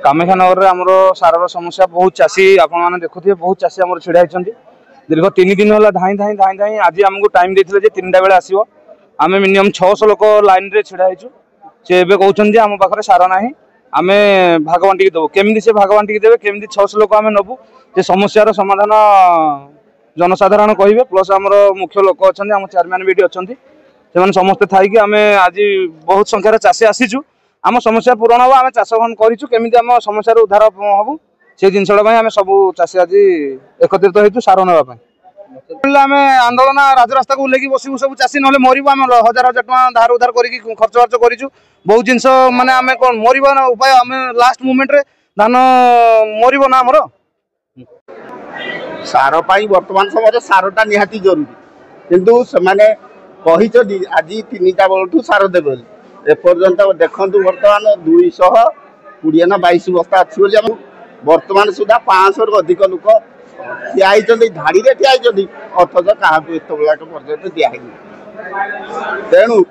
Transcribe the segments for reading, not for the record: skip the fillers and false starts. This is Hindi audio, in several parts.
कामाख्यानगर में आमर सार समस्या बहुत चाषी आपने देखुए बहुत चाषी आम ढड़ा होती दीर्घ 3 दिन है धाई धाई धाई धाई आज आमको टाइम देते 3टा बेले आसो आम मिनिमम 600 लोक लाइन रे ढड़ा हो सी ए कहते आम पाखे सार ना आम भाग बांटिकी देव केमी से भाग बांटिकी देवे केमी 600 लोक आम नबू से समस्यार समाधान जनसाधारण कहे प्लस आमर मुख्य लोक अच्छा आम चेयरमैन भी अच्छा से समस्ते थी आम आज बहुत संख्यार चाषी आसीचु आम समस्या पूरण हम आम चाष करेमी आम समस्या उद्धार हबू से जिनसा आम सब चाषी आज एकत्रित होती सार नापी आम आंदोलन राजरास्ता को उल्लेखी बसबू सब चाषी ना मरबू आम हजार हजार टाँग धार उधार कर खर्च बार्च करूँ बहुत जिनस मानने आम कौन मरब उपाय आम लास्ट मुमेंट रे धान मरब ना आमर सार वर्तमान समय सारटा निहाती जरूरी किंतु से आज 3टा बेलू सार देवे एपर्यंत देखु बर्तमान 220 ना 22 बस्ता अच्छी बर्तमान सुधा 500 रु अधिक लोक ठियाई धाड़ी में ठियाई अथच क्या एत बेला पर्यटन दिहे तेणु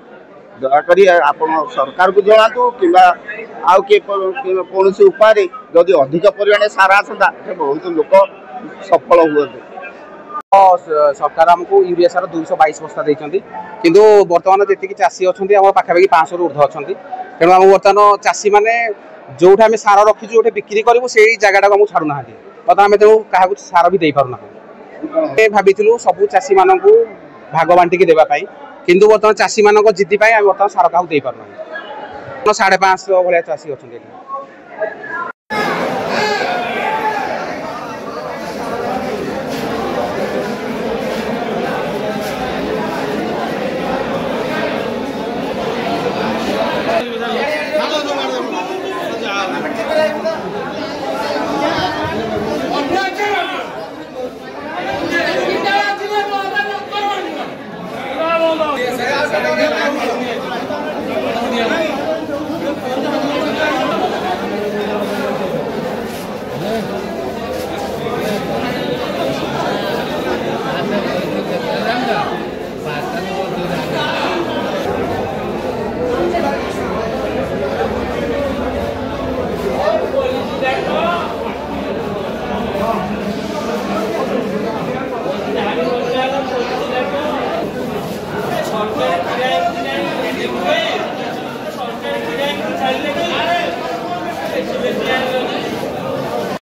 दयाक आप सरकार को जनातु कि कौन उपाय जदि अधिक परिमाण सार आसता बहुत लोक सफल हुए सरकार आमको यूरिया सार 222 बस्ता देते किंतु बर्तमान जी चाषी अच्छा पाखापाखि 500 ऊर्ध अच्छा तेणु आम बर्तमान चाषी मैंने जो सार रखीचु जो बिक्री करूँ से जगटा को छाड़ूना बर्तमान आम तेणु क्या सार भी दे पारना भाई सबू चाषी मान भाग बांटिकी देवाई किंतु बर्तमान चाषी मान जिद्दी आम बर्तमान सार क्या दे पारना 550 भाया चाषी अच्छा।